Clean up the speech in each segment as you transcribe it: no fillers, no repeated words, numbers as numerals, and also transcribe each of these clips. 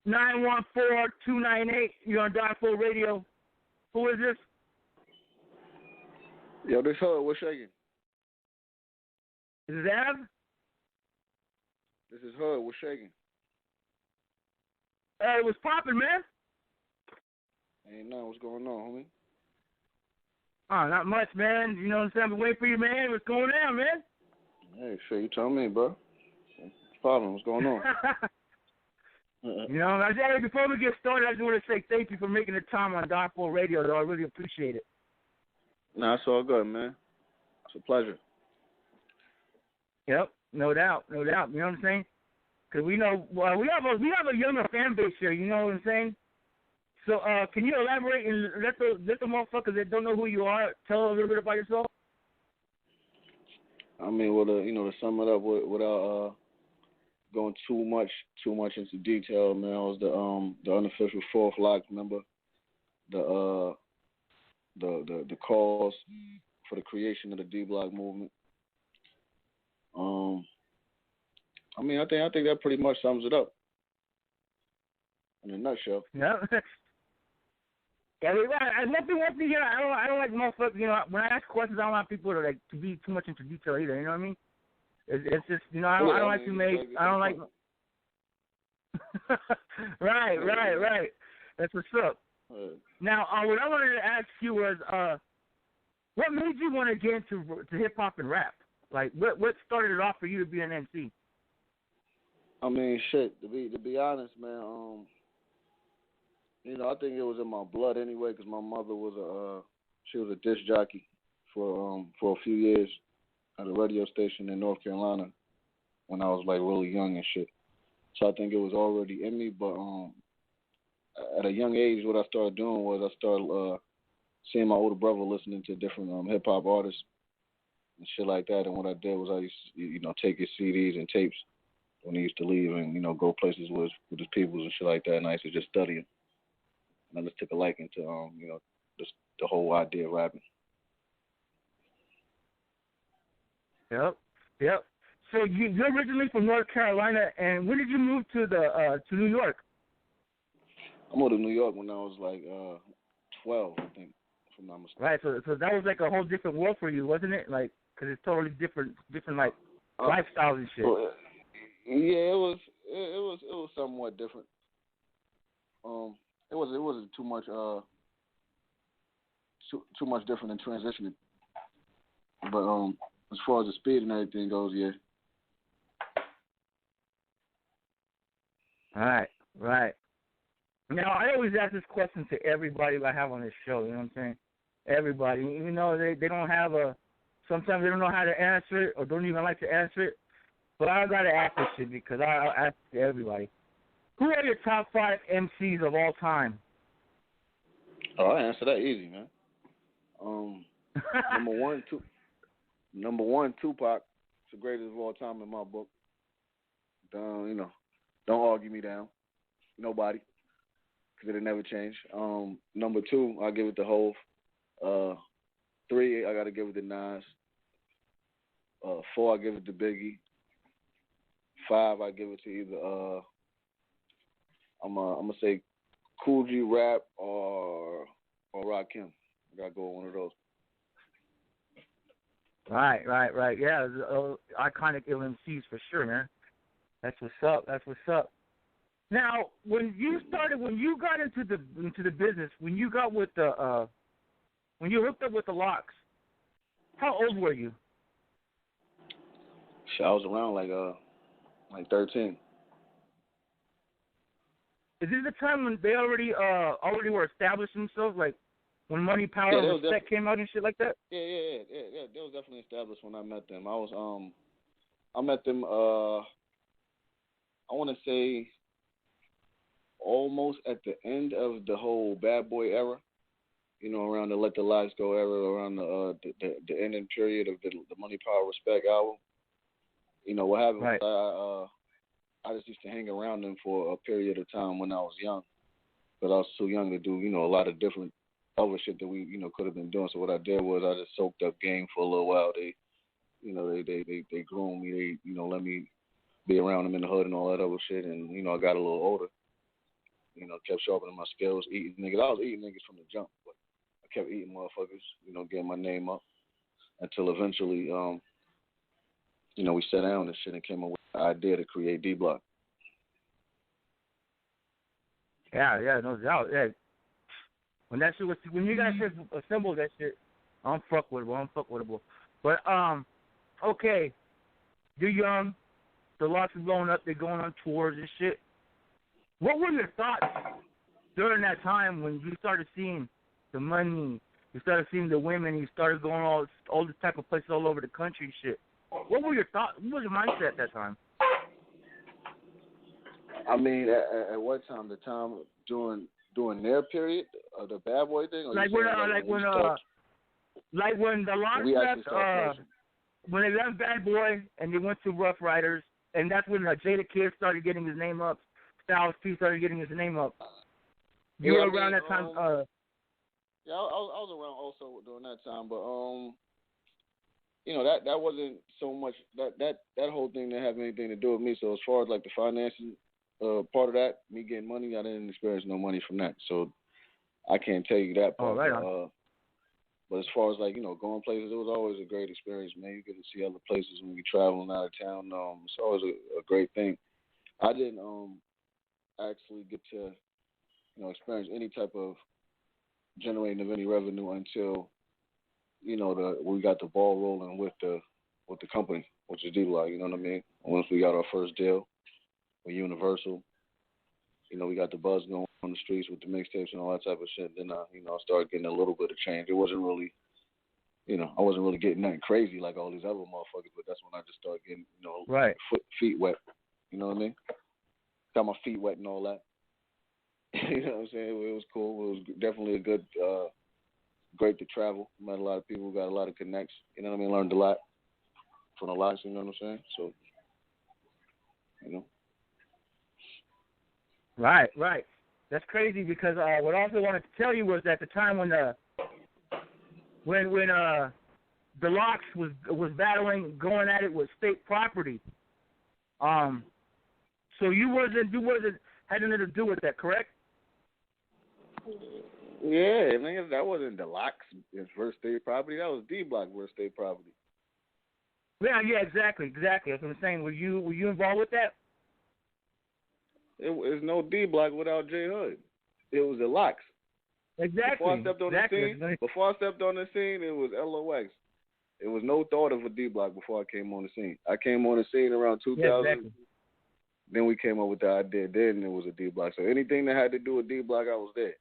914-298. You're on Die4 Radio. Who is this? Yo, this Hood. What's shaking? Is it Av? This is Hood. What's shaking? Hey, what's poppin', man? Ain't nothing. What's going on, homie? Oh, not much, man. You know what I'm saying? I've been waiting for you, man. What's going on, man? Hey, shit, you tell me, bro. What's the problem? What's going on? You know, before we get started, I just want to say thank you for making the time on Die4 Radio, though. I really appreciate it. Nah, it's all good, man. It's a pleasure. Yep, no doubt. You know what I'm saying? Because we know we have a younger fan base here. You know what I'm saying? So, can you elaborate and let the motherfuckers that don't know who you are tell a little bit about yourself? I mean, well, to sum it up without going too much into detail, man, I was the unofficial fourth lock member, the cause for the creation of the D Block movement. I mean, I think that pretty much sums it up in a nutshell. Yeah. Yeah, one thing, you know, I don't like motherfuckers. You know, when I ask questions, I don't want people to be too much into detail either. You know what I mean? It's just, you know, I don't like to make. I don't like. Right. That's what's up. Now, what I wanted to ask you was, what made you want to get into hip hop and rap? Like, what started it off for you to be an MC? I mean, shit. To be honest, man. You know, I think it was in my blood anyway, because my mother was she was a disc jockey for a few years at a radio station in North Carolina when I was like really young and shit. So I think it was already in me. But at a young age, what I started doing was I started seeing my older brother listening to different hip hop artists and shit like that. And what I did was I used to, you know, take his CDs and tapes when he used to leave and, you know, go places with his peoples and shit like that. And I used to just study him. And I just took a liking to, you know, just the whole idea of rapping. Yep. So you're originally from North Carolina, and when did you move to New York? I moved to New York when I was like 12, I think, if I'm not mistaken. Right. So that was like a whole different world for you, wasn't it? Like, because it's totally different like lifestyles and shit. Well, yeah, it was somewhat different. It wasn't too much different than transitioning. But as far as the speed and everything goes, yeah. Right. Now I always ask this question to everybody I have on this show. You know what I'm saying? Everybody, even though they don't have sometimes they don't know how to answer it or don't even like to answer it. But I gotta ask this shit because I ask it to everybody. Who are your top 5 MCs of all time? Oh, I answer that easy, man. Number one, Tupac. It's the greatest of all time in my book. You know, don't argue me down. Nobody, because it'll never change. Number 2, I give it to Hov. 3, I gotta give it to Nas. 4, I give it to Biggie. 5, I give it to either I'm gonna say Cool G Rap or Rakim. I gotta go with one of those. Right. Yeah, iconic MCs for sure, man. That's what's up. Now, when you got into the business, when you got with when you hooked up with the Locks, how old were you? I was around like 13. Is this the time when they already were established themselves, like when Money, Power, and Respect came out and shit like that? Yeah. They was definitely established when I met them. I met them. I want to say almost at the end of the whole Bad Boy era. You know, around the Let the Lights Go era, around the ending period of the Money, Power, Respect album. You know what happened? Right. I just used to hang around them for a period of time when I was young, but I was too young to do, you know, a lot of different other shit that we, you know, could have been doing. So what I did was I just soaked up game for a little while. They groomed me. They, you know, let me be around them in the hood and all that other shit. And, you know, I got a little older. kept sharpening my skills, eating niggas. I was eating niggas from the jump, but I kept eating motherfuckers, getting my name up until eventually, we sat down and shit and came up with the idea to create D Block. Yeah, no doubt. Yeah. When you guys assemble that shit, I'm fuckwittable. But okay, you're young, the locks are blowing up, they're going on tours and shit. What were your thoughts during that time when you started seeing the money, you started seeing the women, you started going all this type of places all over the country and shit? What were your thoughts? What was your mindset at that time? I mean, at what time? The time during their period of the bad boy thing? Or Like when the locks left, when they left Bad Boy and they went to Rough Riders, and that's when Jada Kid started getting his name up. Styles P started getting his name up. You were around that time. Yeah, I was around also during that time, but that wasn't so much that whole thing didn't have anything to do with me. So as far as like the financing part of that, me getting money, I didn't experience no money from that. So I can't tell you that part. Oh, right on. But as far as like going places, it was always a great experience, man. You get to see other places when you're traveling out of town. It's always a great thing. I didn't actually get to experience any type of generating of any revenue until we got the ball rolling with the company, which is D-Block. You know what I mean? Once we got our first deal with Universal, we got the buzz going on the streets with the mixtapes and all that type of shit. Then I started getting a little bit of change. It wasn't really, I wasn't really getting nothing crazy like all these other motherfuckers, but that's when I just started getting, right, feet wet. You know what I mean? Got my feet wet and all that. You know what I'm saying? It was cool. It was definitely a good, great to travel. Met a lot of people, got a lot of connects. You know what I mean? Learned a lot from the lives. You know what I'm saying? So, Right. That's crazy because what I also wanted to tell you was at the time when the Locks was battling, going at it with state property. So you wasn't had nothing to do with that, correct? Yeah, I mean, that wasn't the Locks versus state property. That was D-Block versus state property. Yeah, exactly. That's what I'm saying. Were you involved with that? It was no D-Block without J Hood. It was the Locks. Exactly. Before I stepped on the scene, it was LOX. It was no thought of a D-Block before I came on the scene. I came on the scene around 2000. Yeah, exactly. Then we came up with the idea. Then it was a D-Block. So anything that had to do with D-Block, I was there.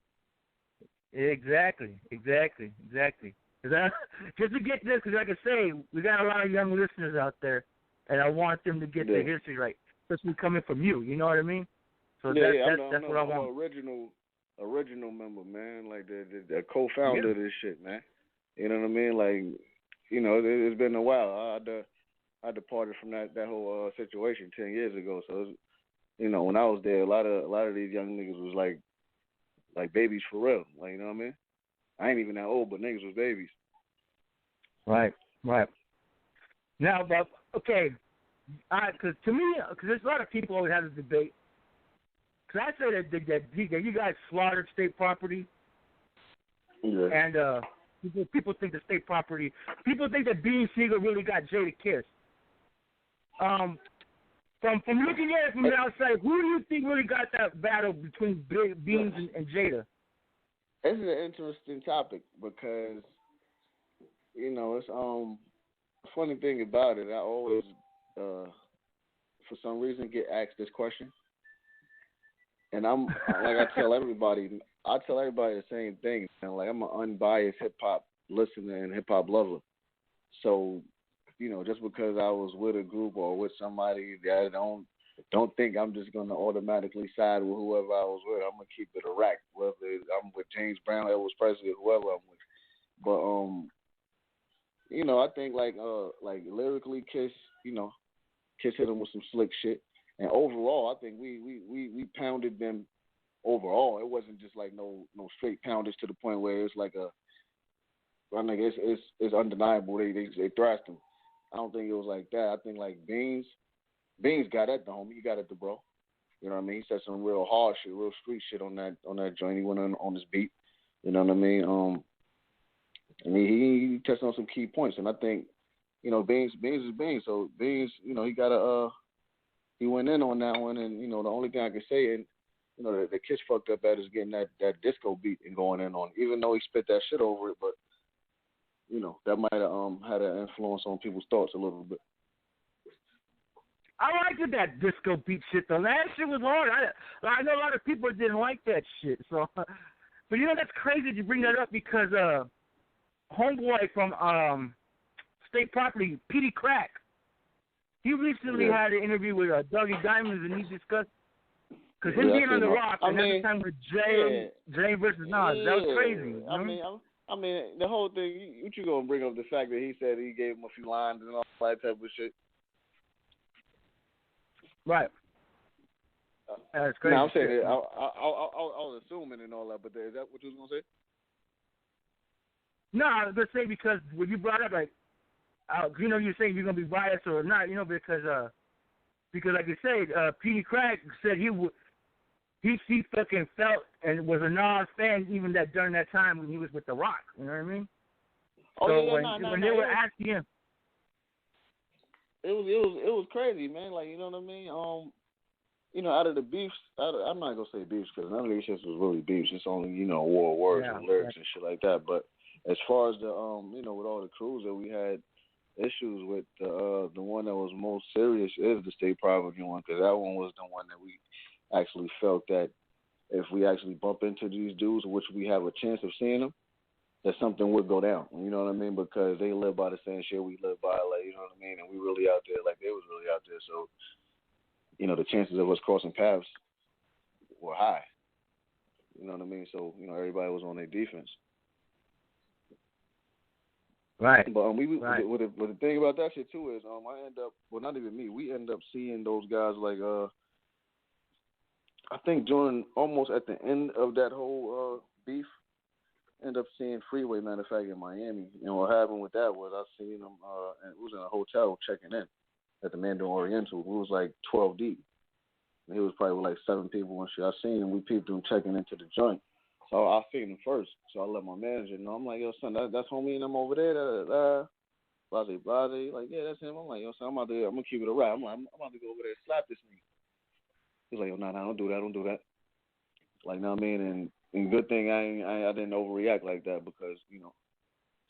Exactly. Just to get this, because like I say, we got a lot of young listeners out there, and I want them to get the history right, especially coming from you. You know what I mean? So that's what I want. I'm original member, man. Like the co-founder of this shit, man. You know what I mean? Like, it's been a while. I departed from that whole situation 10 years ago. So, when I was there, a lot of these young niggas was like babies for real. Like, you know what I mean? I ain't even that old, but niggas was babies. Right. Now, but okay, because to me, because there's a lot of people always have this debate. Because I say that you guys slaughtered state property, and people think the state property. People think that Bean Siegel really got Jada Kiss. From looking at it from the outside, who do you think really got that battle between Beans and Jada? This is an interesting topic because, it's the funny thing about it. I always, for some reason, get asked this question, and I'm like I tell everybody the same thing. Like I'm an unbiased hip hop listener and hip hop lover, so. Just because I was with a group or with somebody that I don't think I'm just gonna automatically side with whoever I was with. I'm gonna keep it a rack, whether I'm with James Brown, Elvis Presley, whoever I'm with. But I think like lyrically, Kiss hit them with some slick shit, and overall, I think we pounded them. Overall, it wasn't just like no straight poundage to the point where it's like I think it's undeniable they thrashed them. I don't think it was like that. I think like Beans got at the homie. He got at the bro. You know what I mean? He said some real hard shit, real street shit on that joint. He went on his beat. You know what I mean? And he touched on some key points, and I think, you know, Beans is Beans. So Beans, you know, he went in on that one, and you know, the only thing I can say, and you know, the Kiss fucked up at is getting that disco beat and going in on it. Even though he spit that shit over it, but you know, that might have had an influence on people's thoughts a little bit. I liked that disco beat shit though. That shit was hard. I know a lot of people didn't like that shit. So, but you know that's crazy that you bring that up because homeboy from State Property, Petey Crack, he recently had an interview with Dougie Diamonds, and he discussed because him being on the Rock and at the time with Jay versus Nas, that was crazy. You know? I mean, the whole thing. What you gonna bring up the fact that he said he gave him a few lines and all that type of shit? Right. That's crazy. No, I'm saying I was assuming and all that, but is that what you was gonna say? No, I was gonna say because when you brought up like, you know, you're saying you're gonna be biased or not, you know, because like you said, Petey Crack said he fucking felt and was a Nas fan even that during that time when he was with The Rock. You know what I mean? Oh, so yeah, when they were asking him, it was crazy, man. Like, you know what I mean? You know, out of the beefs, I'm not gonna say beefs because none of these shits was really beefs. It's only, you know, war of words and lyrics and shit like that. But as far as the you know, with all the crews that we had issues with, the one that was most serious is the State Property one, because that one was the one that we actually felt that if we actually bump into these dudes, which we have a chance of seeing them, that something would go down. You know what I mean? Because they live by the same shit we live by, like, you know what I mean? And we really out there like they was really out there. So, you know, the chances of us crossing paths were high. You know what I mean? So, you know, everybody was on their defense. Right. But what the thing about that shit too is I end up, well, not even me, we end up seeing those guys like I think during almost at the end of that whole beef, end up seeing Freeway, matter of fact, in Miami. And what happened with that was I seen him, and it was in a hotel checking in at the Mandarin Oriental. It was like 12 deep. And he was probably with like 7 people and shit. I seen him, we peeped him checking into the joint. So I seen him first. So I let my manager know. I'm like, yo, son, that's homie and I'm over there. Blase. Like, yeah, that's him. I'm like, yo, son, I'm going to keep it a rap. I'm about to go over there and slap this nigga. He's like, yo, nah, don't do that. Like, know what I mean? And good thing I didn't overreact like that because, you know,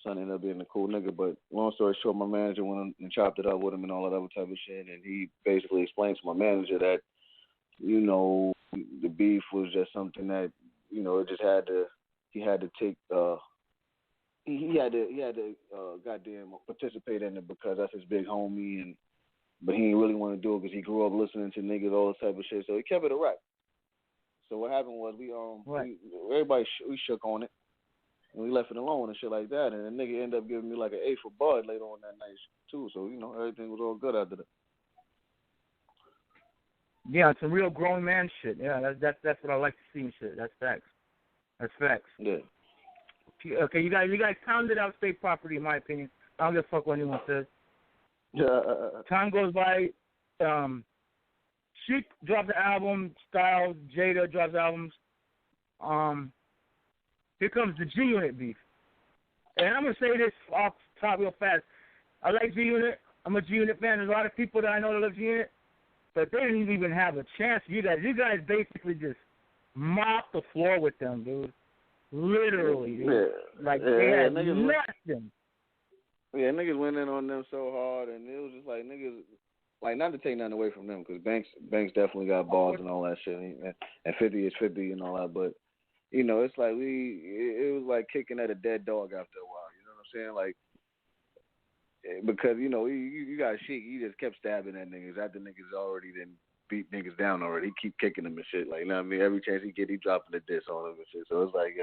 son ended up being a cool nigga. But long story short, my manager went and chopped it up with him and all that other type of shit. And he basically explained to my manager that, you know, the beef was just something that, you know, it just he had to take, he had to goddamn participate in it because that's his big homie, but he didn't really want to do it because he grew up listening to niggas, all this type of shit, so he kept it a rap. So what happened was everybody shook on it, and we left it alone and shit like that, and the nigga ended up giving me like an A for Bud later on that night too, so, you know, everything was all good after that. Yeah, it's some real grown man shit. Yeah, that's what I like to see and shit. That's facts. Yeah. Okay, you guys pounded out State Property, in my opinion. I don't give a fuck what anyone says. Time goes by. Sheik drops the album. Styles, Jada drops albums. Here comes the G-Unit beef. And I'm going to say this off the top real fast. I like G-Unit. I'm a G-Unit fan. There's a lot of people that I know that love G-Unit. But they didn't even have a chance. You guys basically just mopped the floor with them, dude. Literally. Dude. Yeah. Like, they had nothing. Yeah, niggas went in on them so hard, and it was just like niggas, like, not to take nothing away from them, because Banks definitely got balls and all that shit, and 50 is 50 and all that, but, you know, it's like it was like kicking at a dead dog after a while, you know what I'm saying? Like, because, you know, you got Sheik, he just kept stabbing at niggas after niggas already then beat niggas down already. He keep kicking them and shit. Like, you know what I mean? Every chance he get, he dropping a diss on them and shit. So it's like,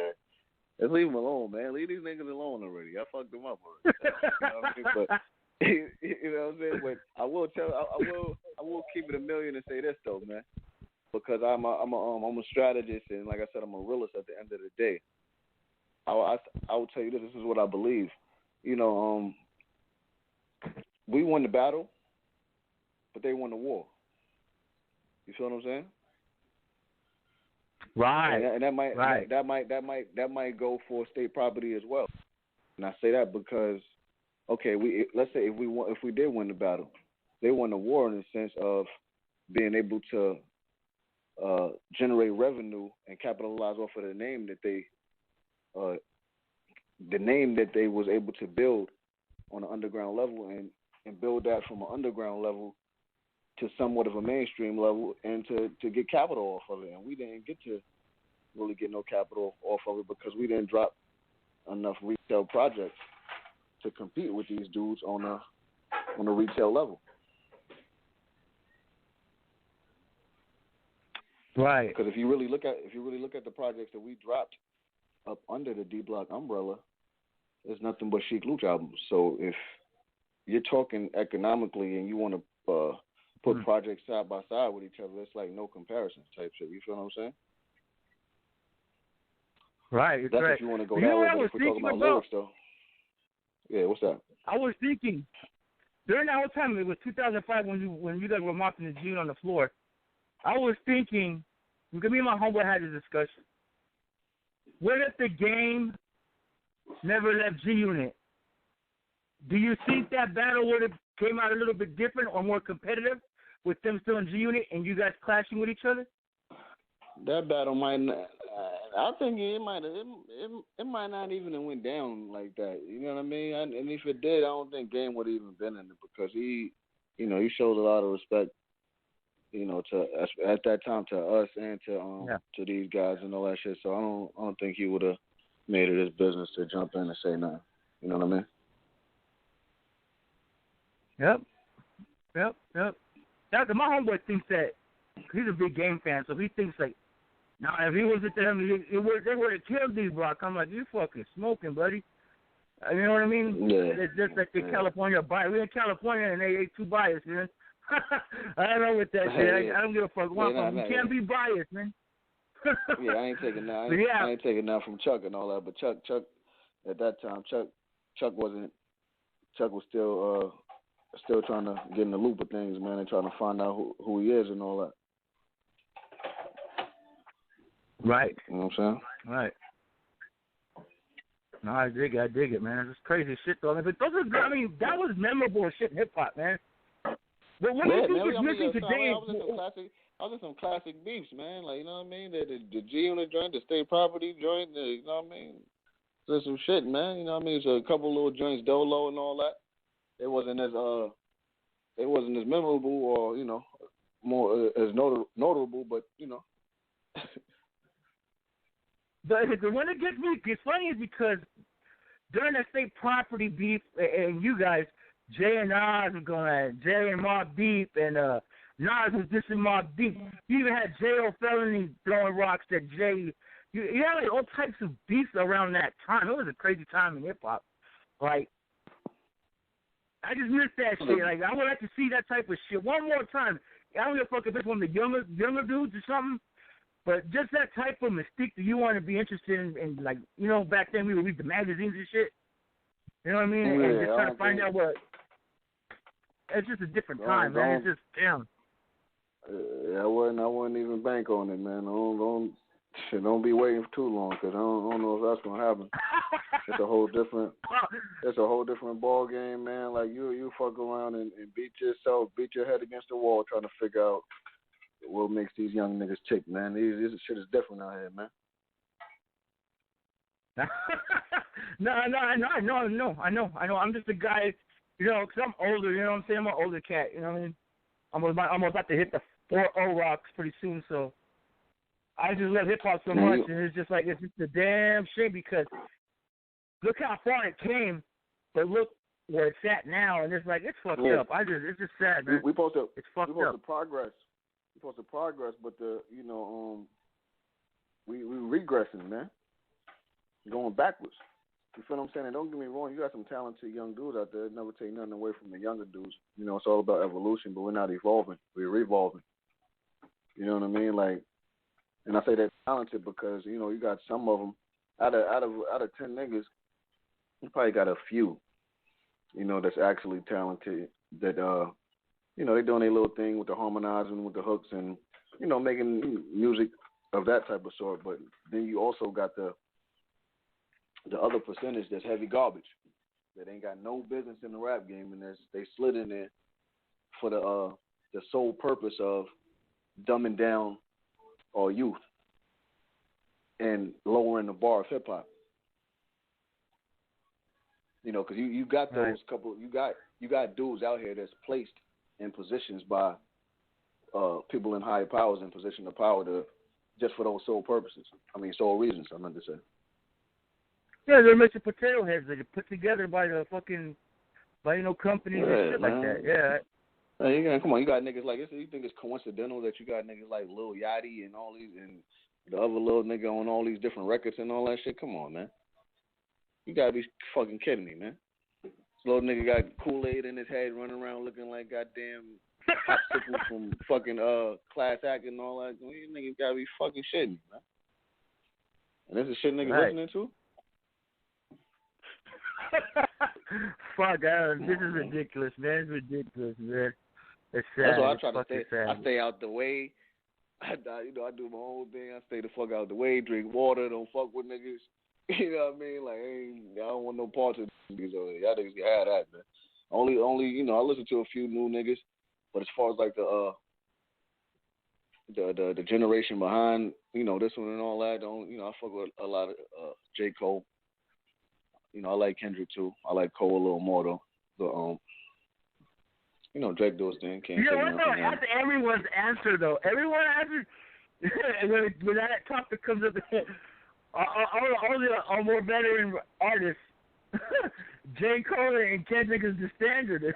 let's leave him alone, man. Leave these niggas alone already. I fucked them up already. You know what I mean? But, you know what I'm saying? But I will keep it a million and say this though, man. Because I'm a strategist, and like I said, I'm a realist at the end of the day. I will tell you this. This is what I believe. You know, we won the battle, but they won the war. You feel what I'm saying? Right. And that might right. that might go for state property as well. And I say that because, okay, let's say if we did win the battle, they won the war in the sense of being able to generate revenue and capitalize off of the name that they was able to build on an underground level, and build that from an underground level to somewhat of a mainstream level, and to get capital off of it. And we didn't get to really get no capital off of it because we didn't drop enough retail projects to compete with these dudes on a retail level. Right. Because if you really look at the projects that we dropped up under the D Block umbrella, there's nothing but Chic Luch albums. So if you're talking economically and you want to put projects side by side with each other, it's like no comparison type shit. You feel what I'm saying? Right. That's right. if you want to go you that way. But if we're talking about lyrics, though. Yeah, what's that? I was thinking during that whole time, it was 2005 when you guys were mopping the June on the floor. I was thinking, because me and my homeboy had this discussion. What if the game never left G Unit? Do you think that battle would have came out a little bit different or more competitive with them still in G Unit and you guys clashing with each other? That battle might not. I think it might not even have went down like that. You know what I mean? And if it did, I don't think Game would have even been in it because he showed a lot of respect. To at that time to us and to these guys and all that shit. So I don't think he would have made it his business to jump in and say nothing. You know what I mean? Yep. My homeboy thinks that he's a big Game fan, so he thinks like, now if he was at them, they would have killed D Block. I'm like, you fucking smoking, buddy. You know what I mean? Yeah. It's just like the California bias. We're in California and they ain't too biased, man. I don't know what that shit. I don't give a fuck. You can't be biased, man. Yeah, I ain't taking that. I ain't taking that from Chuck and all that. But Chuck at that time, Chuck was still trying to get in the loop of things, man, and trying to find out who he is and all that. Right. You know what I'm saying? Right. No, I dig it, man. It's crazy shit, though. But that was memorable shit in hip hop, man. But what do you think is missing today? I was in some classic beefs, man. Like, you know what I mean? The G Unit joint, the state property joint, you know what I mean? There's some shit, man. You know what I mean? So a couple little joints, Dolo and all that. It wasn't as memorable or more as notable, but But the one that gets me, it's funny is because during that state property beef, and you guys, Jay and Nas were going at Jay and Mobb Deep, and Nas was dissing Mobb Deep. You even had J.O. Felony throwing rocks at Jay. You had like all types of beefs around that time. It was a crazy time in hip hop. Like, I just missed that shit. Like, I would like to see that type of shit one more time. I don't give a fuck if it's one of the younger dudes or something. But just that type of mystique that you want to be interested in, like, back then we would read the magazines and shit. You know what I mean? Yeah, and just trying to find out what. It's just a different time, man. It's just, damn. I wouldn't even bank on it, man. Don't be waiting for too long, because I don't know if that's gonna happen. It's a whole different ball game, man. Like you fuck around and beat your head against the wall trying to figure out what makes these young niggas tick, man. This shit is different out here, man. No, I know. I'm just a guy, because I'm older, you know what I'm saying? I'm an older cat, you know what I mean? I'm about to hit the 4-0 rocks pretty soon, so I just love hip-hop so much, and it's just a damn shame because look how far it came, but look where it's at now, and it's fucked up. It's just sad, man. We supposed to progress. We supposed to progress, but we regressing, man. Going backwards. You feel what I'm saying? And don't get me wrong, you got some talented young dudes out there. Never take nothing away from the younger dudes. It's all about evolution, but we're not evolving. We're revolving. You know what I mean? Like, and I say they're talented because you got some of them out of 10 niggas, you probably got a few, that's actually talented. That they doing their little thing with the harmonizing with the hooks and making music of that type of sort. But then you also got the other percentage that's heavy garbage that ain't got no business in the rap game, and they slid in there for the sole purpose of dumbing down our youth and lowering the bar of hip hop. You know, because you got those couple, you got dudes out here that's placed in positions by people in higher powers in position of power to just for those sole purposes. I mean, sole reasons. I meant to say. Yeah, they're making potato heads that are put together by the fucking companies and shit like that. Yeah. Hey, come on, you got niggas like this. You think it's coincidental that you got niggas like Lil Yachty and all these, and the other little nigga on all these different records and all that shit? Come on, man. You gotta be fucking kidding me, man. This little nigga got Kool-Aid in his head running around looking like goddamn popsicle from fucking Class Act and all that. You niggas gotta be fucking shitting me, man. And this is shit niggas listening to? Fuck, this is ridiculous, man. It's ridiculous, man. It's sad. That's why I try to stay. Sad. I stay out the way. I do my own thing. I stay the fuck out the way. Drink water. Don't fuck with niggas. You know what I mean? Like, I don't want no parts of niggas over there. Y'all niggas can have that, man. Only, I listen to a few new niggas, but as far as like the generation behind, this one and all that, I fuck with a lot of J. Cole. I like Kendrick too. I like Cole a little more though. But Drake do his thing. Can't say nothing. That's everyone's answer though. Everyone answers when that topic comes up. All the more veteran artists, J. Cole and Kendrick is the standard.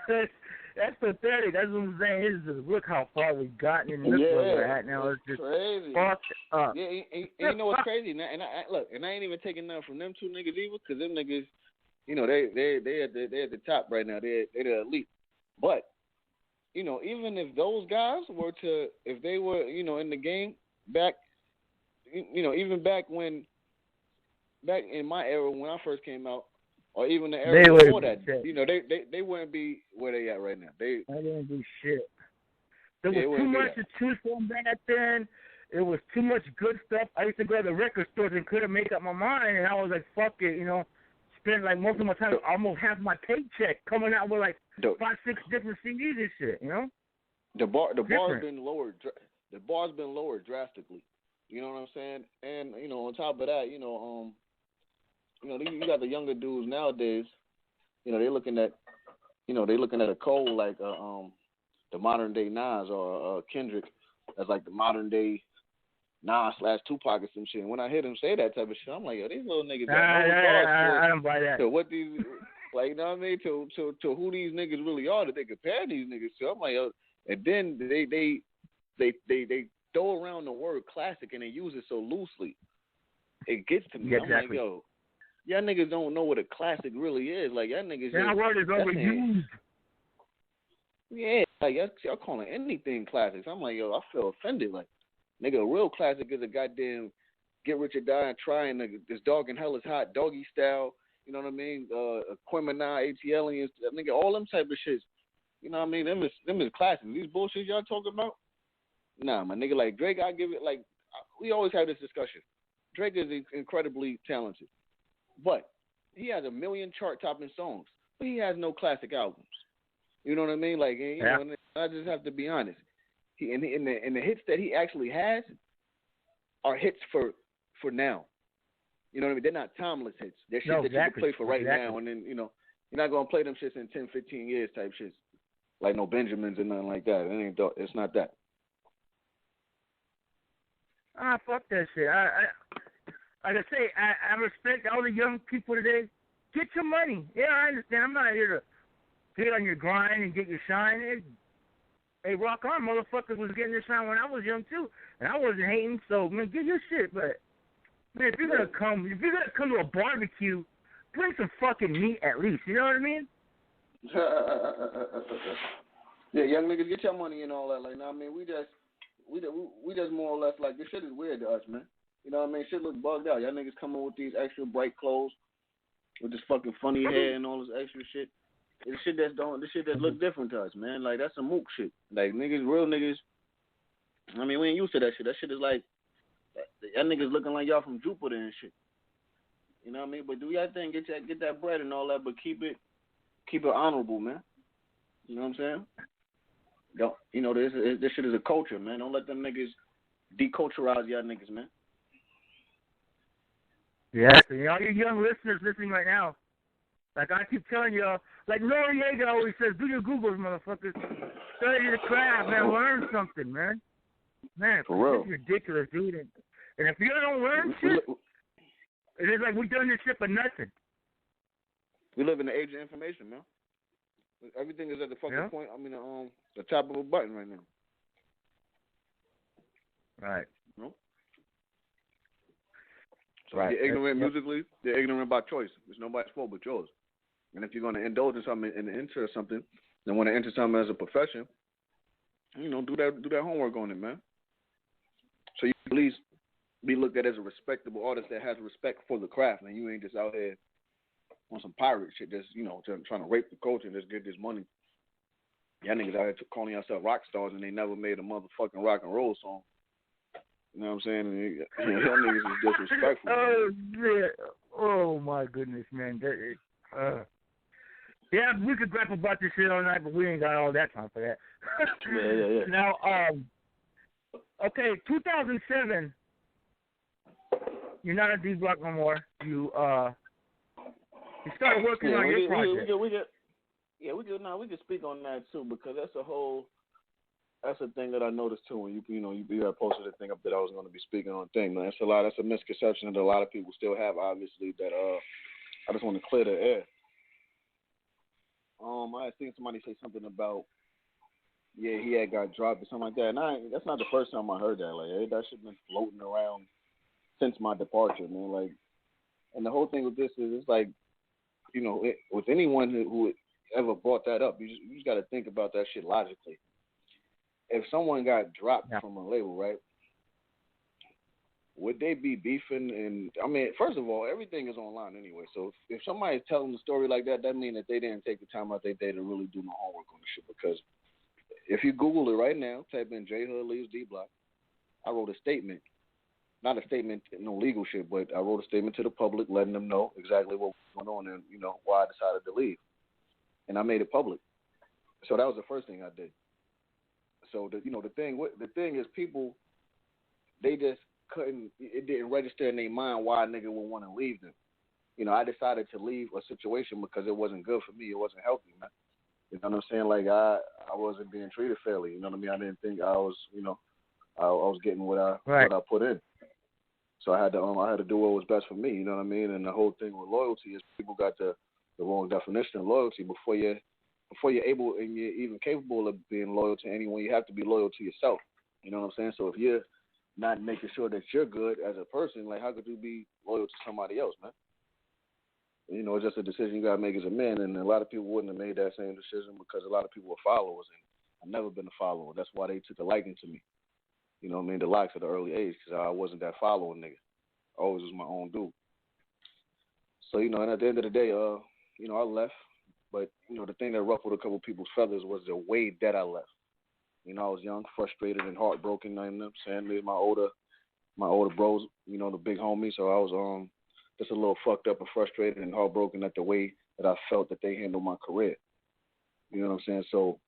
That's pathetic. That's what I'm saying. It's just, look how far we've gotten in this where we're at now. It's just crazy. Fucked up. Yeah, and you know what's crazy? And I ain't even taking nothing from them two niggas either, because them niggas, they at the top right now. They're the elite. But even if those guys were to, if they were, in the game back, even back in my era when I first came out, or even the era before that, they wouldn't be where they at right now. They didn't do shit. There was too much to choose from back then. It was too much good stuff. I used to go to the record stores and couldn't make up my mind, and I was like, fuck it, spend like most of my time, almost half my paycheck coming out with like 5-6 different CDs and shit, The bar's been lowered. The bar's been lowered drastically. You know what I'm saying? And on top of that, you got the younger dudes nowadays. They're looking at, a Cole like the modern day Nas or Kendrick as like the modern day Nas / Tupac or some shit. And when I hear them say that type of shit, I'm like, yo, these little niggas got I don't buy that. So what these, like, you know what I mean? To who these niggas really are that they compare these niggas to. I'm like, yo, and then they throw around the word classic and they use it so loosely. It gets to me. Yeah, I'm like, yo, y'all niggas don't know what a classic really is. Like, y'all niggas. That word is overused. Yeah, like y'all calling anything classics. I'm like, yo, I feel offended. Like, nigga, a real classic is a goddamn Get Rich or Die Trying. This Dog in Hell is Hot, Doggy Style. You know what I mean? Aquemini, ATLians, nigga, all them type of shits. You know what I mean? Them is classics. These bullshit y'all talking about? Nah, my nigga, like Drake, I give it like we always have this discussion. Drake is incredibly talented, but he has 1 million chart-topping songs, but he has no classic albums. You know what I mean? Like, I just have to be honest. And the hits that he actually has are hits for now. You know what I mean? They're not timeless hits. They're shit that you can play for right now, and then you're not gonna play them shits in 10, 15 years type shits. Like no Benjamins and nothing like that. It's not that. Fuck that shit. Like I say, I respect all the young people today. Get your money. Yeah, I understand. I'm not here to get on your grind and get your shine. Hey, rock on, motherfuckers was getting their shine when I was young too, and I wasn't hating. So man, get your shit. But man, if you're gonna come to a barbecue, bring some fucking meat at least. You know what I mean? Yeah, young niggas, get your money and all that. Like, I mean, we just more or less like this shit is weird to us, man. You know what I mean? Shit look bugged out. Y'all niggas come in with these extra bright clothes, with this fucking funny hair and all this extra shit. This shit that look different to us, man. Like, that's some mook shit. Like, niggas, real niggas. I mean, we ain't used to that shit. That shit is like Y'all niggas looking like y'all from Jupiter and shit. You know what I mean? But do y'all thing, get that bread and all that, but keep it honorable, man. You know what I'm saying? Don't this shit is a culture, man. Don't let them niggas deculturize y'all niggas, man. Yeah, so all you young listeners listening right now, like I keep telling y'all, like Noriega always says, do your Googles, motherfuckers. Study the craft, man. Learn something, man. Man, for real. It's ridiculous, dude. And if you don't learn shit, it is like we done this shit for nothing. We live in the age of information, man. Everything is at the fucking point. I mean, the top of a button right now. Right. You know? So right. If you're ignorant musically, you're ignorant by choice. It's nobody's fault but yours. And if you're going to indulge in something and enter something, and want to enter something as a profession, do that homework on it, man. So you at least be looked at as a respectable artist that has respect for the craft, and you ain't just out here on some pirate shit that's, trying to rape the culture and just get this money. Y'all niggas out here calling yourself rock stars and they never made a motherfucking rock and roll song. You know what I'm saying? Y'all niggas is disrespectful. Oh, shit. Oh, my goodness, man. Yeah, we could grab about this shit all night, but we ain't got all that time for that. Yeah. Now, okay, 2007, you're not at D Block no more. You started working on your project. We can speak on that too, because that's a thing that I noticed too. When you had posted a thing up that I was going to be speaking on a thing, man. That's a misconception that a lot of people still have, obviously, that I just want to clear the air. I had seen somebody say something about, he had got dropped or something like that, and that's not the first time I heard that. Like, that shit been floating around since my departure, man. Like, and the whole thing with this is, it's like, with anyone who ever brought that up, you just got to think about that shit logically. If someone got dropped from a label, right, would they be beefing? And I mean, first of all, everything is online anyway. So if somebody's telling the story like that, that means that they didn't take the time out their day to really do no homework on the shit. Because if you Google it right now, type in J Hood leaves D Block, I wrote a statement. Not a statement, no legal shit, but I wrote a statement to the public letting them know exactly what was going on and, why I decided to leave. And I made it public. So that was the first thing I did. So, the thing is people, they just it didn't register in their mind why a nigga would want to leave them. I decided to leave a situation because it wasn't good for me. It wasn't healthy, man. You know what I'm saying? Like, I wasn't being treated fairly. You know what I mean? I didn't think I was, I was getting what I put in. So I had to do what was best for me. You know what I mean? And the whole thing with loyalty is people got the wrong definition of loyalty. Before you're able and you're even capable of being loyal to anyone, you have to be loyal to yourself. You know what I'm saying? So if you're not making sure that you're good as a person, like, how could you be loyal to somebody else, man? It's just a decision you got to make as a man, and a lot of people wouldn't have made that same decision because a lot of people are followers, and I've never been a follower. That's why they took a liking to me. You know what I mean? The likes at the early age, because I wasn't that following nigga. I always was my own dude. So, and at the end of the day, I left. But, the thing that ruffled a couple people's feathers was the way that I left. I was young, frustrated, and heartbroken. You know what I'm saying? My older bros, the big homie. So I was just a little fucked up and frustrated and heartbroken at the way that I felt that they handled my career. You know what I'm saying? So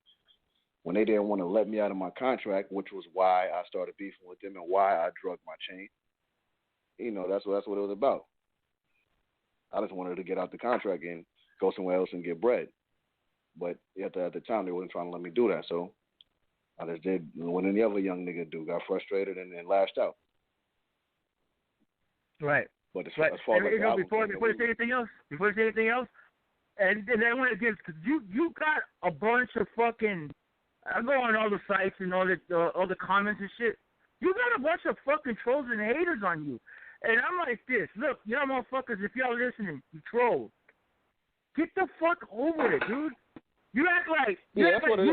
when they didn't want to let me out of my contract, which was why I started beefing with them and why I drug my chain, that's what it was about. I just wanted to get out the contract and go somewhere else and get bread. But at the time, they wasn't trying to let me do that. So I just did what any other young nigga do, got frustrated and then lashed out. Right. But as far as before you say anything else, and then I want to give, because you got a bunch of fucking, I go on all the sites and all the comments and shit. You got a bunch of fucking trolls and haters on you. And I'm like this. Look, y'all motherfuckers, if y'all listening, you trolls. Get the fuck over it, dude. You act like you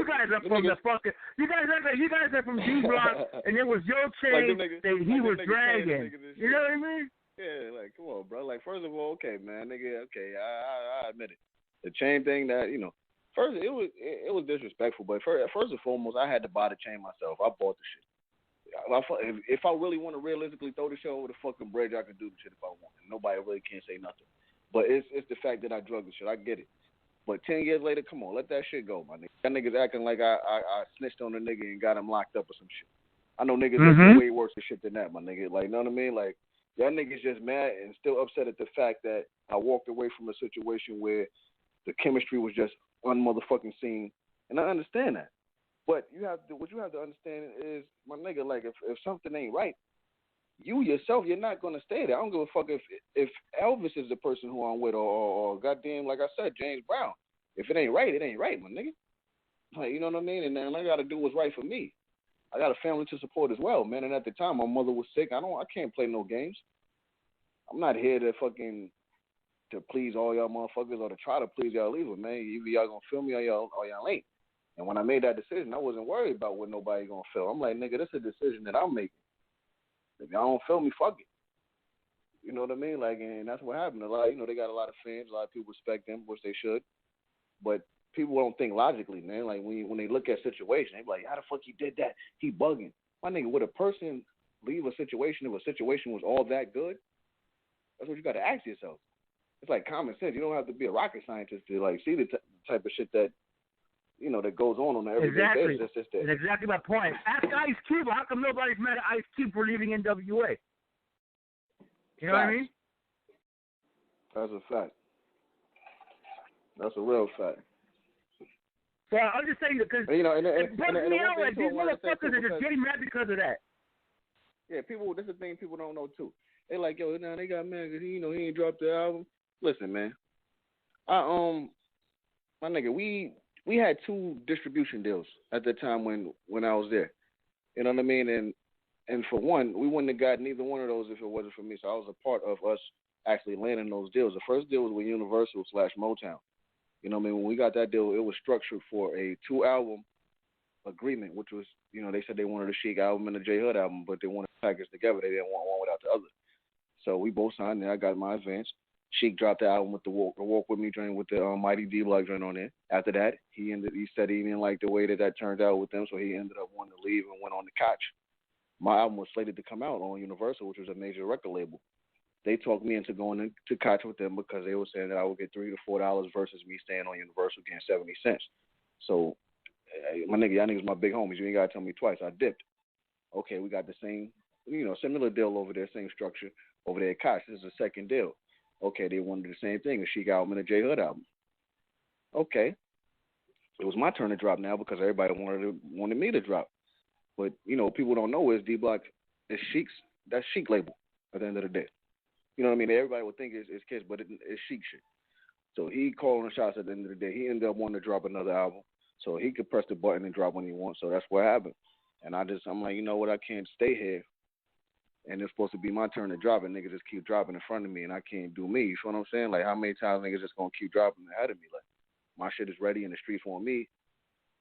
guys are from the fucking. You guys act like you guys are from D Block, and it was your chain that he was dragging. You know what I mean? Yeah, like, come on, bro. Like, first of all, okay, man, nigga, okay, I admit it. The chain thing, that first it was disrespectful, but first and foremost, I had to buy the chain myself. I bought the shit. if I really want to realistically throw the show over the fucking bridge, I can do the shit if I want. And nobody really can't say nothing. But it's the fact that I drug the shit. I get it. But 10 years later, come on, let that shit go, my nigga. That nigga's acting like I snitched on a nigga and got him locked up or some shit. I know niggas that do way worse shit than that, my nigga. Like, you know what I mean? Like, y'all niggas just mad and still upset at the fact that I walked away from a situation where the chemistry was just unmotherfucking seen. And I understand that. But what you have to understand is, my nigga, like, if something ain't right, you yourself, you're not gonna stay there. I don't give a fuck if Elvis is the person who I'm with, or goddamn, like I said, James Brown. If it ain't right, it ain't right, my nigga. Like, you know what I mean? And then I gotta do what's right for me. I got a family to support as well, man. And at the time, my mother was sick. I can't play no games. I'm not here to please all y'all motherfuckers or to try to please y'all either, man. Either y'all gonna feel me or y'all ain't. And when I made that decision, I wasn't worried about what nobody gonna feel. I'm like, nigga, this is a decision that I'm making. If y'all don't feel me, fuck it. You know what I mean? Like, and that's what happened. A lot, they got a lot of fans. A lot of people respect them, which they should. But people don't think logically, man. Like, when they look at situation, they be like, how the fuck he did that? He bugging. My nigga, would a person leave a situation if a situation was all that good? That's what you got to ask yourself. It's like common sense. You don't have to be a rocket scientist to, like, see the type of shit that, that goes on an everyday basis. That's exactly my point. Ask Ice Cube. How come nobody's mad at Ice Cube for leaving NWA? You know what I mean? That's a fact. That's a real fact. So I'm just saying, because these motherfuckers are just getting mad because of that. Yeah, this is the thing people don't know, too. They like, yo, now they got mad because, he ain't dropped the album. Listen, man. My nigga, we had 2 distribution deals at the time when I was there. You know what I mean? And for one, we wouldn't have got neither one of those if it wasn't for me. So I was a part of us actually landing those deals. The first deal was with Universal/Motown. You know what I mean? When we got that deal, it was structured for a 2-album agreement, which was, they said they wanted a Chic album and a J Hood album, but they wanted to package together. They didn't want one without the other. So we both signed there. I got my advance. Chic dropped the album with the Walk With Me joint with the Mighty D Block joint on there. After that, he said he didn't like the way that turned out with them, so he ended up wanting to leave and went on the Koch. My album was slated to come out on Universal, which was a major record label. They talked me into going to Koch with them because they were saying that I would get $3 to $4 versus me staying on Universal getting 70 cents. So, my nigga, y'all niggas my big homies. You ain't got to tell me twice. I dipped. Okay, we got the same, similar deal over there, same structure over there at Koch. This is the second deal. Okay, they wanted the same thing, a Chic album and a J Hood album. Okay. It was my turn to drop now because everybody wanted me to drop. But, people don't know is D Block is that's Chic label at the end of the day. You know what I mean? Everybody would think it's Kiss, but it's Chic shit. So he calling the shots at the end of the day. He ended up wanting to drop another album so he could press the button and drop when he wants. So that's what happened. And I'm like, you know what? I can't stay here. And it's supposed to be my turn to drop, and niggas just keep dropping in front of me, and I can't do me. You feel what I'm saying? Like, how many times niggas just gonna keep dropping ahead of me? Like, my shit is ready, and the streets want me,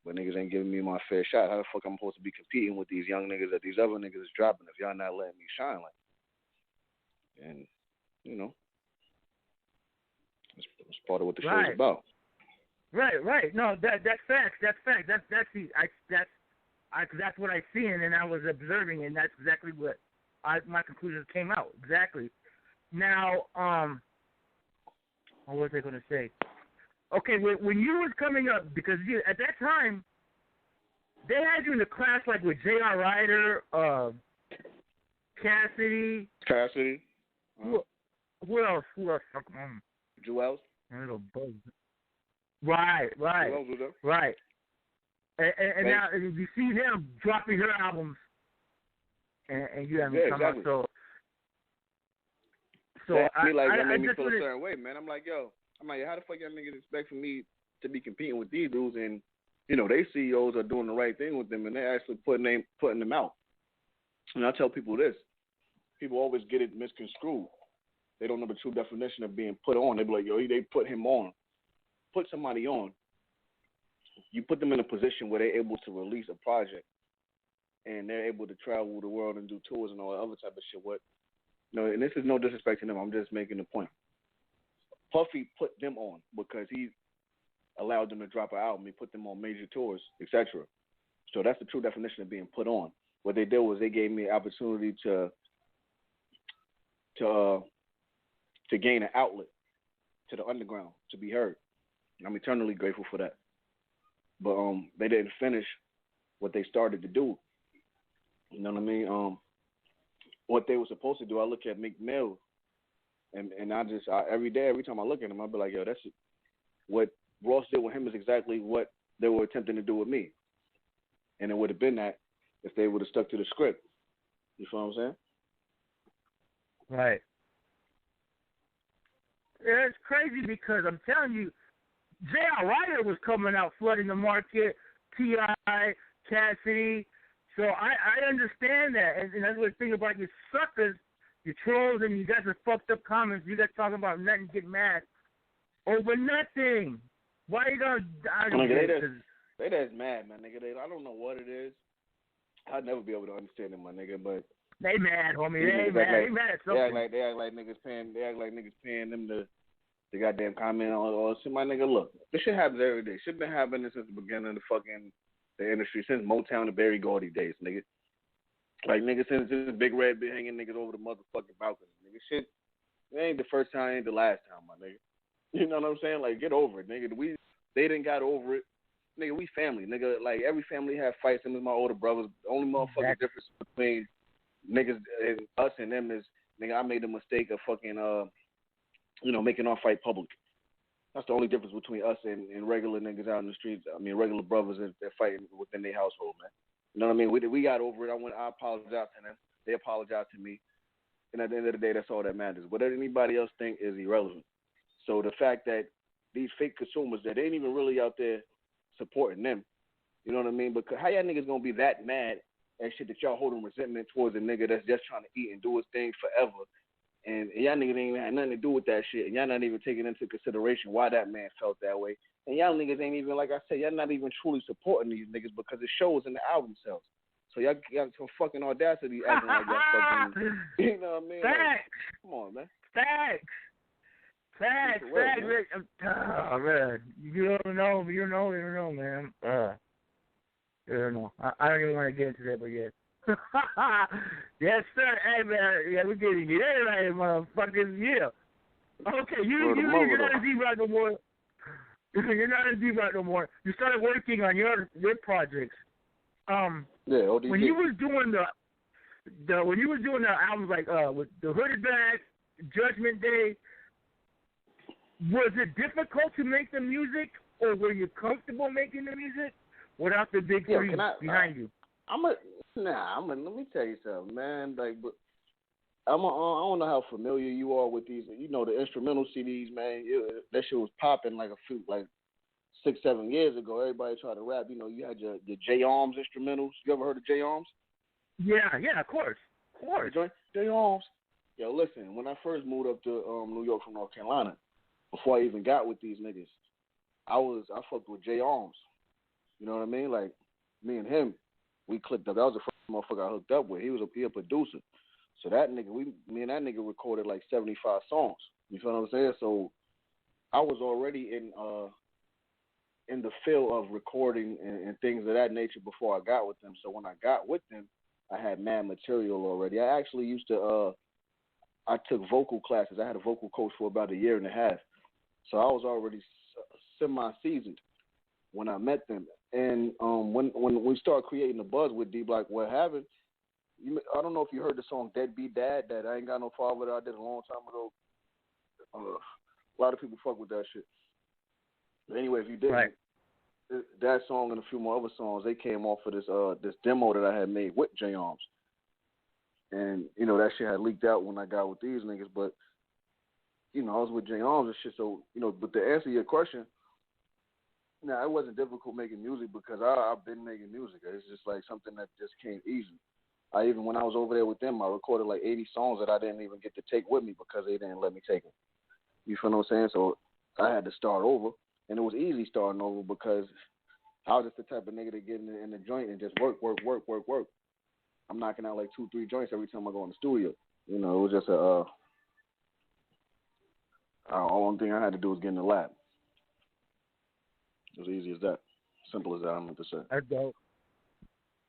but niggas ain't giving me my fair shot. How the fuck I'm supposed to be competing with these young niggas that these other niggas is dropping if y'all not letting me shine? Like, and it's part of what the show's about. Right. No, that's facts. That's what I seen, and I was observing, and that's exactly what my conclusions came out. Exactly. Now, what was I going to say? Okay, when you was coming up, because at that time, they had you in the class like with J.R. Ryder, Cassidy. Who else? Jewels. Little bug. Right. Jewels was there. Right. And now you see them dropping her albums, and you haven't come exactly. out. So that made me feel a certain way, man. I'm like, how the fuck y'all niggas expect for me to be competing with these dudes, and they CEOs are doing the right thing with them, and they're actually putting them out. And I tell people this: people always get it misconstrued. They don't know the true definition of being put on. They be like, they put him on. Put somebody on. You put them in a position where they're able to release a project, and they're able to travel the world and do tours and all that other type of shit. And this is no disrespect to them. I'm just making the point. Puffy put them on because he allowed them to drop an album. He put them on major tours, etc. So that's the true definition of being put on. what they did was they gave me an opportunity to gain an outlet to the underground, to be heard. And I'm eternally grateful for that. But they didn't finish what they started to do. You know what I mean? What they were supposed to do, I look at Meek Mill, and every day, every time I look at him, I'll be like, yo, that's what Ross did with him is exactly what they were attempting to do with me. And it would have been that if they would have stuck to the script. You feel what I'm saying? Right. Yeah, it's crazy because I'm telling you, J.R. Ryder was coming out flooding the market, T.I., Cassidy. So I understand that. And that's what the thing about you suckers, you trolls, and you guys are fucked up comments. You guys talking about nothing, get mad over nothing. Why you gonna die? They just mad, man, nigga. I don't know what it is. I'd never be able to understand them, my nigga, but they mad, homie. They mad at something. They act like niggas paying them to goddamn comment on shit. My nigga, look, this shit happens every day. Shit been happening since the beginning of the industry, since Motown and Berry Gordy days, nigga. Like, nigga, since Big Red been hanging niggas over the motherfucking balcony, nigga. Shit, it ain't the first time, it ain't the last time, my nigga. You know what I'm saying? Like, get over it, nigga. They didn't got over it. Nigga, we family, nigga. Like, every family have fights. Them is my older brothers. The only motherfucking difference between niggas and us and them is, nigga, I made the mistake of fucking, making our fight public. That's the only difference between us and regular niggas out in the streets. I mean, regular brothers that fighting within their household, man. You know what I mean? We got over it. I apologized to them. They apologized to me. And at the end of the day, that's all that matters. What anybody else think is irrelevant. So the fact that these fake consumers that ain't even really out there supporting them, you know what I mean? Because how y'all niggas gonna be that mad at shit that y'all holding resentment towards a nigga that's just trying to eat and do his thing forever, and y'all niggas ain't even had nothing to do with that shit, and y'all not even taking into consideration why that man felt that way, and y'all niggas ain't even, like I said, y'all not even truly supporting these niggas because it shows in the album sales. So y'all got some fucking audacity acting like y'all fucking, you know what I mean? Facts. Like, come on, man. Facts. Oh, man. You don't know, man. You don't know. I don't even want to get into that, but yes. Yes, sir. Hey, man. Yeah, we're getting it. Hey, motherfuckers. Yeah. Okay, you're not a D-Rock no more. You're not a D-Rock no more. You started working on your projects. Yeah, ODG. When you was doing the albums like with the Hooded Bag, Judgment Day, was it difficult to make the music, or were you comfortable making the music without the big three behind you? Let me tell you something, man. Like, I don't know how familiar you are with these. You know, the instrumental CDs, man. That shit was popping like 6-7 years ago. Everybody tried to rap. You know, you had your J Arms instrumentals. You ever heard of J Arms? Yeah, of course. J Arms. Yo, listen. When I first moved up to New York from North Carolina, before I even got with these niggas, I fucked with J Arms. You know what I mean? Like, me and him, we clicked up. That was the first motherfucker I hooked up with. He a producer. So that nigga, me and that nigga recorded like 75 songs. You feel what I'm saying? So I was already in the field of recording and things of that nature before I got with them. So when I got with them, I had mad material already. I actually used to, I took vocal classes. I had a vocal coach for about 1.5 years. So I was already semi-seasoned when I met them. And when we started creating the buzz with D-Block, what happened, I don't know if you heard the song Deadbeat Dad, that I Ain't Got No Father, that I did a long time ago. A lot of people fuck with that shit. But anyway, if you didn't, right. That song and a few more other songs, they came off of this demo that I had made with J Arms. And, you know, that shit had leaked out when I got with these niggas. But, you know, I was with J Arms and shit. So, you know, but to answer your question, it wasn't difficult making music because I've been making music. It's just like something that just came easy. When I was over there with them, I recorded like 80 songs that I didn't even get to take with me because they didn't let me take them. You feel what I'm saying? So I had to start over. And it was easy starting over because I was just the type of nigga to get in the joint and just work. I'm knocking out like 2-3 joints every time I go in the studio. You know, it was just only thing I had to do was get in the lab. It was easy as that. Simple as that, I meant to say. That's dope.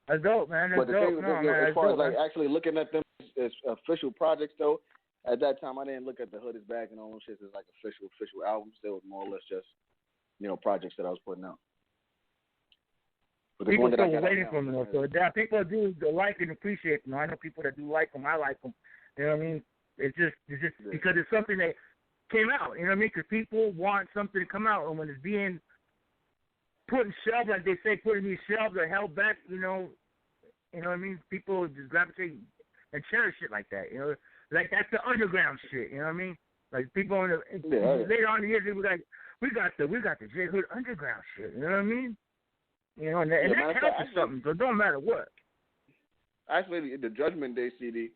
That's dope, man. That's But the dope. thing, No, man, as far dope, as like man. actually looking at them as official projects, though, at that time I didn't look at the Hood Is Back and all them shit as like official albums. They was more or less just projects that I was putting out. But People still waiting for them, though. So people do like and appreciate them. I know people that do like them. I like them. You know what I mean? It's just because it's something that came out. You know what I mean? Because people want something to come out, and when it's being put in shelves, like they say, put in these shelves or held back, you know what I mean? People just gravitate and cherish shit like that. You know, like that's the underground shit. You know what I mean? Like people later on in the years, they were like, we got the J Hood underground shit. You know what I mean? You know, and that helps with something. So it don't matter what. Actually, the Judgment Day CD.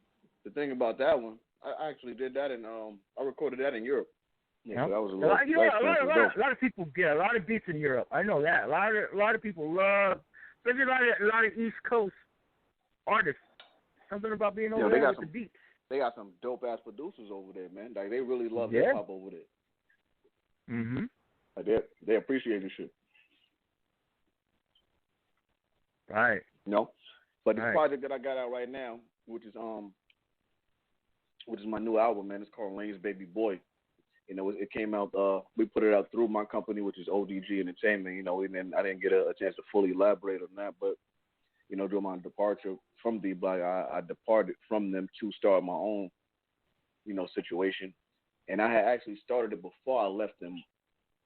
The thing about that one, I actually did that I recorded that in Europe. Yeah, so that was a lot of people get a lot of beats in Europe. I know that. A lot of people love, especially a lot of East Coast artists. Something about being over there with the beats. They got some dope ass producers over there, man. Like they really love hip hop over there. Mhm. Like they appreciate this shit. Right. But the project that I got out right now, which is my new album, man, it's called Lane's Baby Boy. It came out. We put it out through my company, which is ODG Entertainment. And then I didn't get a chance to fully elaborate on that, but during my departure from D-Block, I departed from them to start my own, situation. And I had actually started it before I left them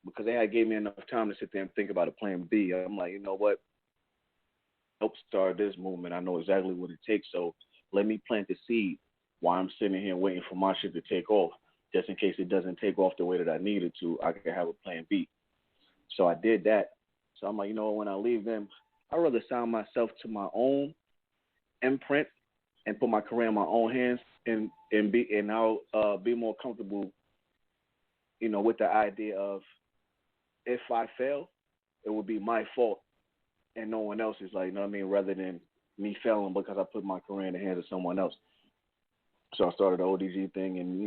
because they had gave me enough time to sit there and think about a plan B. I'm like, you know what? Help start this movement. I know exactly what it takes, so let me plant the seed while I'm sitting here waiting for my shit to take off. Just in case it doesn't take off the way that I needed to, I can have a plan B. So I did that. So I'm like, when I leave them, I'd rather sign myself to my own imprint and put my career in my own hands and I'll be more comfortable, with the idea of if I fail, it would be my fault and no one else's, like, rather than me failing because I put my career in the hands of someone else. So I started the ODG thing and,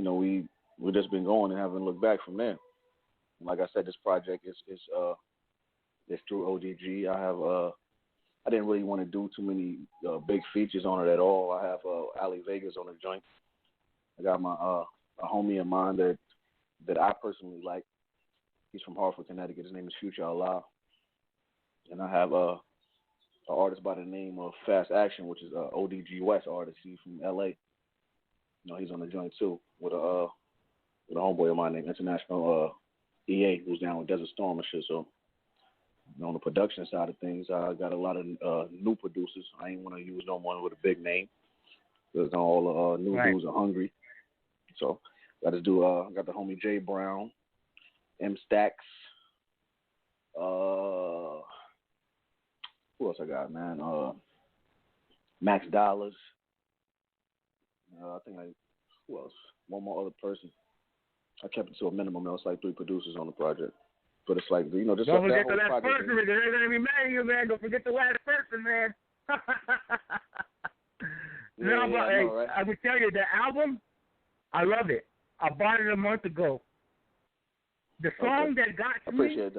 we've just been going and haven't looked back from there. Like I said, this project is through ODG. I didn't really want to do too many big features on it at all. I have Ali Vegas on the joint. I got my a homie of mine that I personally like. He's from Hartford, Connecticut. His name is Future Allah. And I have an artist by the name of Fast Action, which is a ODG West artist. He's from LA. He's on the joint too with a homeboy of mine named International EA, who's down with Desert Storm and shit. So on the production side of things, I got a lot of new producers. I ain't want to use no one with a big name because all the new dudes are hungry. So got to do. Got the homie Jay Brown, M Stacks. Who else I got, man? Max Dollars. I think who else? One more other person. I kept it to a minimum. It was like 3 producers on the project. But it's like, just don't forget the last person. They're going to be mad at you, man. Don't forget the last person, man. Right? I would tell you, the album, I love it. I bought it a month ago. The song that got to me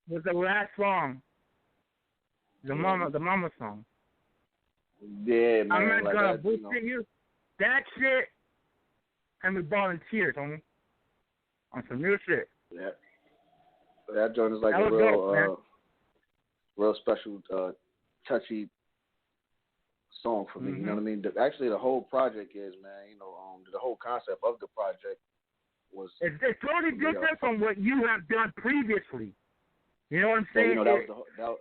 was the last song. The mama song. Yeah, man. I'm not going to bullshit you. That shit had me balling tears, homie. On some real shit. Yeah. That joint is like a real special, touchy song for me. Mm-hmm. You know what I mean? Actually, the whole project is, man. The whole concept of the project was. It's totally different from what you have done previously. You know what I'm saying?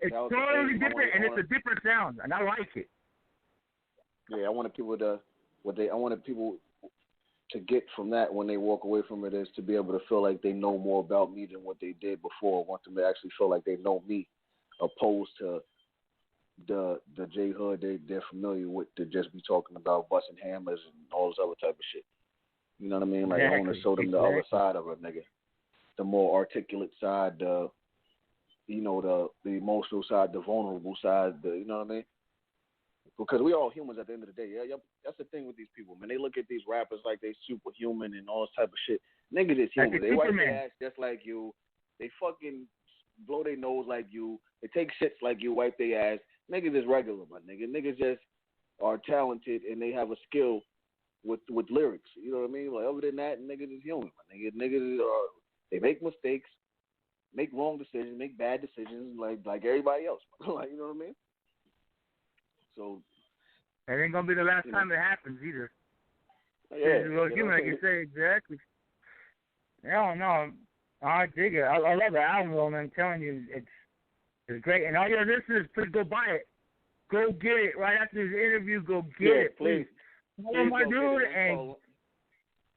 It's totally different, and it's a different sound, and I like it. Yeah, I wanted people to get from that when they walk away from it is to be able to feel like they know more about me than what they did before. I want them to actually feel like they know me, opposed to the J Hood they're familiar with to just be talking about busting hammers and all this other type of shit. You know what I mean? Like I want to show them the other side of a nigga, the more articulate side, the emotional side, the vulnerable side. You know what I mean? Because we all humans at the end of the day. Yeah, that's the thing with these people, man. They look at these rappers like they superhuman and all this type of shit. Niggas is human. They wipe their ass just like you. They fucking blow their nose like you. They take shits like you, wipe their ass. niggas is regular, my nigga. Niggas just are talented and they have a skill with lyrics. You know what I mean? Like other than that, niggas is human, my nigga. Niggas are they make mistakes, make wrong decisions, make bad decisions, like everybody else. Like you know what I mean? So it ain't gonna be the last time it happens either. Yeah, human, like you say, exactly. Hell no, I dig it. I love the album, though, man. I'm telling you, it's great. And all your listeners, please go buy it. Go get it right after this interview. Go get it, please. Oh my dude, and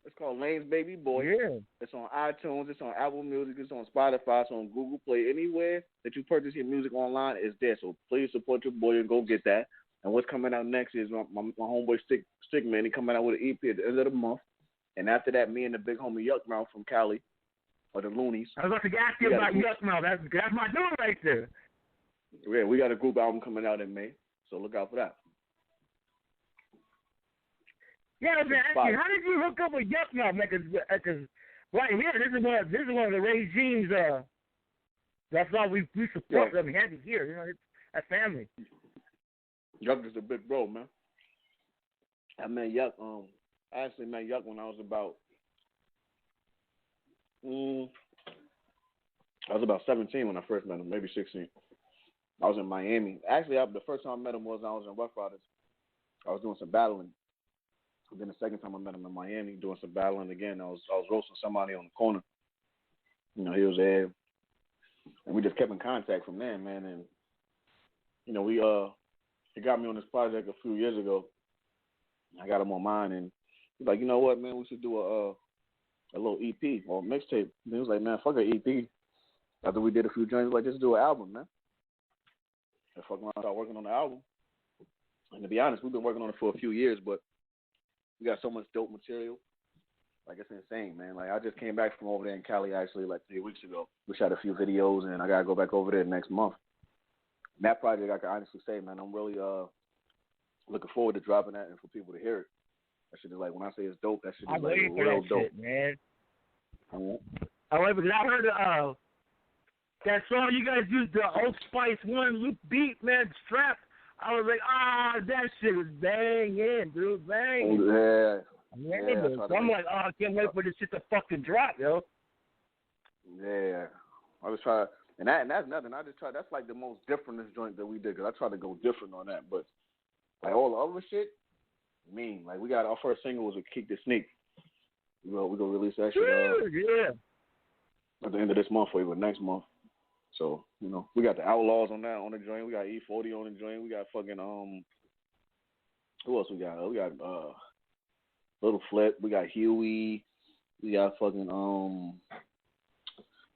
it's called Lane's Baby Boy. Yeah. It's on iTunes. It's on Apple Music. It's on Spotify. It's on Google Play. Anywhere that you purchase your music online is there. So please support your boy and go get that. And what's coming out next is my homeboy Stickman. He coming out with an EP at the end of the month. And after that, me and the big homie Yuck Mouth from Cali, or the Loonies. I was about to ask you about Yuck Mouth. That's my dude right there. Yeah, we got a group album coming out in May. So look out for that. Yeah, I was going to ask you, how did you hook up with Yuck Mouth? Because right here, this is one of the regimes. That's why we support them. We have it here. You know, it's a family. Yuck is a big bro, man. I met Yuck. I actually met Yuck when I was about 17 when I first met him, maybe 16. I was in Miami. Actually, the first time I met him was I was in Rough Riders. I was doing some battling. And then the second time I met him in Miami, doing some battling again. I was roasting somebody on the corner. You know, he was there, and we just kept in contact from there, man. And you know, he got me on this project a few years ago. I got him on mine, and he's like, you know what, man, we should do a little EP or mixtape. And he was like, man, fuck an EP. After we did a few joints, like, just do an album, man. And fuck around, start working on the album. And to be honest, we've been working on it for a few years, but we got so much dope material. Like, it's insane, man. Like, I just came back from over there in Cali, actually, like 3 weeks ago. We shot a few videos, and I got to go back over there next month. And that project, I can honestly say, man, I'm really looking forward to dropping that and for people to hear it. That shit is like, when I say it's dope, that shit is like real dope. Shit, man. Mm-hmm. Wait, because I heard that song you guys used, the Old Spice one loop beat, man, Strap. I was like, that shit was banging, dude, banging. Yeah. So I'm like, I can't wait for this shit to fucking drop, yo. Yeah. I was trying, and that's nothing. I just tried. That's like the most differentest joint that we did, because I tried to go different on that. But like all the other shit, mean. Like we got our first single was a Keep the Sneak. We're gonna release that shit at the end of this month or even next month. So, you know, we got the Outlaws on that, on the joint. We got E40 on the joint. We got fucking, who else we got? We got, Little Flip. We got Huey. We got fucking,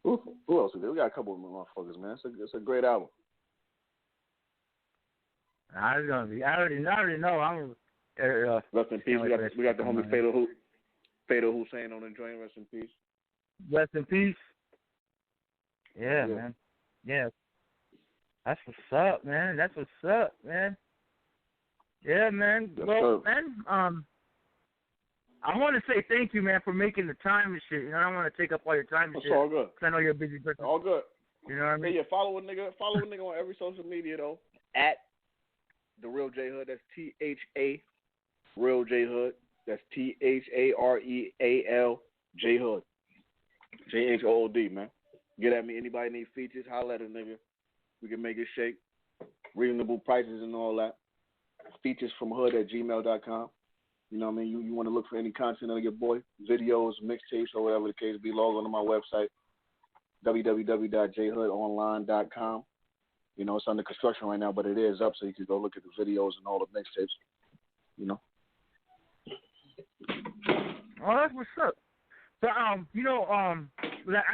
who else we got? We got a couple of motherfuckers, man. It's a great album. I already know. Rest in peace. We got the homie Fatal Hussein on the joint. Rest in peace. Rest in peace. Yeah, man. Yeah. That's what's up, man. Yeah, man. Well, man, I want to say thank you, man, for making the time and shit. You know, I don't want to take up all your time and shit. It's all good. Because I know you're a busy person. All good. You know what I mean? Hey, yeah, follow a nigga on every social media, though. At The Real J Hood. That's THA Real J Hood. That's THAREAL J Hood. JHOOD, man. Get at me. Anybody need features, holla at a nigga. We can make it shake. Reasonable prices and all that. Features from hood@gmail.com. You know what I mean? You want to look for any content of your boy, videos, mixtapes, or whatever the case be, log on to my website, www.jhoodonline.com. You know, it's under construction right now, but it is up, so you can go look at the videos and all the mixtapes. You know? Oh, that's what's up. So, you know, I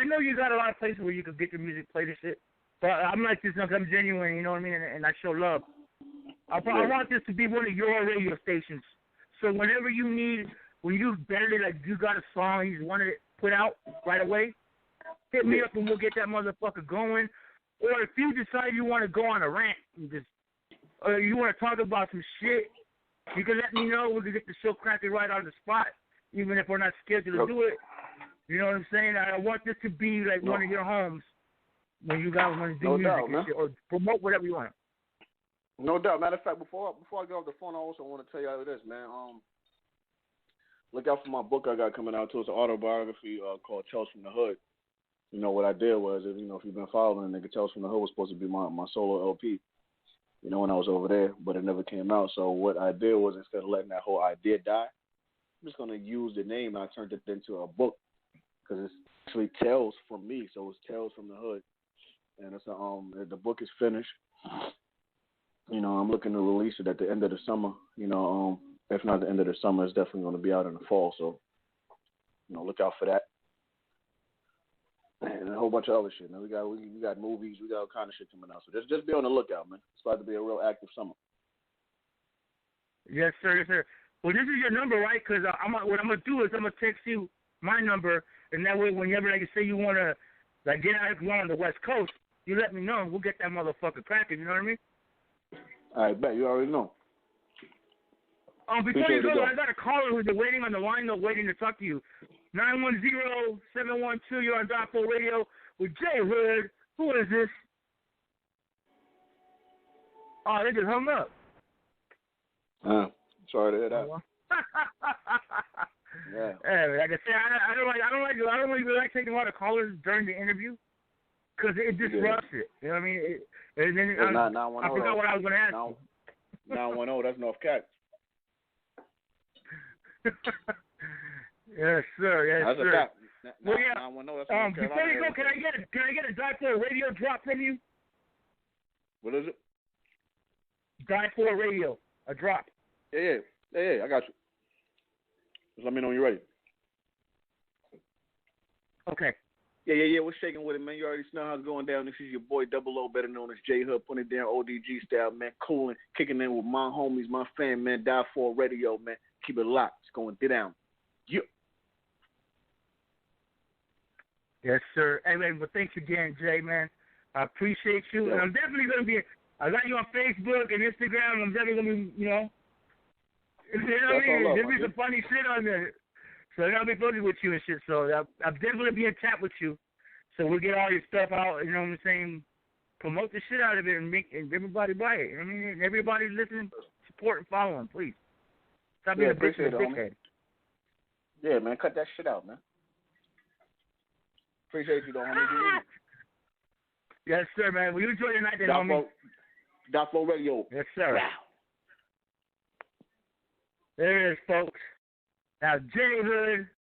know you got a lot of places where you can get your music played and shit. But I'm like this because I'm genuine, you know what I mean, and I show love. I want this to be one of your radio stations. So whenever you need, when you better like you got a song you just wanted it put out right away, hit me up and we'll get that motherfucker going. Or if you decide you want to go on a rant and or you want to talk about some shit, you can let me know. We can get the show cracking right on the spot, even if we're not scheduled to do it. You know what I'm saying? I want this to be like one of your homes when you guys want to do music and shit, or promote whatever you want. No doubt. Matter of fact, before I get off the phone, I also want to tell you this, man. Look out for my book I got coming out too. It's an autobiography called Tales from the Hood. You know what I did was, if you've been following, nigga, Tales from the Hood was supposed to be my solo LP. When I was over there, but it never came out. So what I did was, instead of letting that whole idea die, I'm just gonna use the name, and I turned it into a book because it's actually Tales from me. So it's Tales from the Hood, and it's the book is finished. I'm looking to release it at the end of the summer. If not the end of the summer, it's definitely going to be out in the fall. So, look out for that. And a whole bunch of other shit. Now we got movies, we got all kind of shit coming out. So just be on the lookout, man. It's about to be a real active summer. Yes, sir. Yes, sir. Well, this is your number, right? Because what I'm gonna do is I'm gonna text you my number, and that way, whenever like you say you wanna get out if you want on the West Coast, you let me know, and we'll get that motherfucker cracking. You know what I mean? I bet you already know. Before you go, I got a caller who's been waiting on the line, though, waiting to talk to you. 910-712, you're on Die4 Radio with J Hood. Who is this? Oh, they just hung up. Sorry to hear that. Yeah. Hey, like I said, I don't really like taking a lot of callers during the interview because it disrupts it. You know what I mean? And then I forgot what I was going to ask. 910, that's North Cat. Yes, sir. Yes, that's sir. Well, yeah. 910, that's before you go, can I get a Die4 Radio drop from you? What is it? Die4 Radio, a drop. Yeah, I got you. Just let me know when you're ready. Okay. Yeah, we're shaking with it, man. You already know how it's going down. This is your boy Double O, better known as J Hood, putting it down ODG style, man. Cooling, kicking in with my homies, my fam, man. Die4 Radio, man. Keep it locked. It's going down. Yeah. Yes, sir. Hey, man, well, thanks again, Jay, man. I appreciate you. Yeah. And I'm definitely going to be, I got you on Facebook and Instagram. I'm definitely going to be, there'll be some funny shit on there. So I'll be funny with you and shit. So I'm definitely going to be in chat with you. So we'll get all your stuff out, you know what I'm saying? Promote the shit out of it and everybody buy it. You know what I mean? And everybody listen, support, and follow him, please. Stop being a bitch and a dickhead. Yeah, man, cut that shit out, man. Appreciate you, though, homie. Yes, sir, man. Will you enjoy your night, then, homie? Die4 Radio. Yes, sir. Wow. There it is, folks. Now, J Hood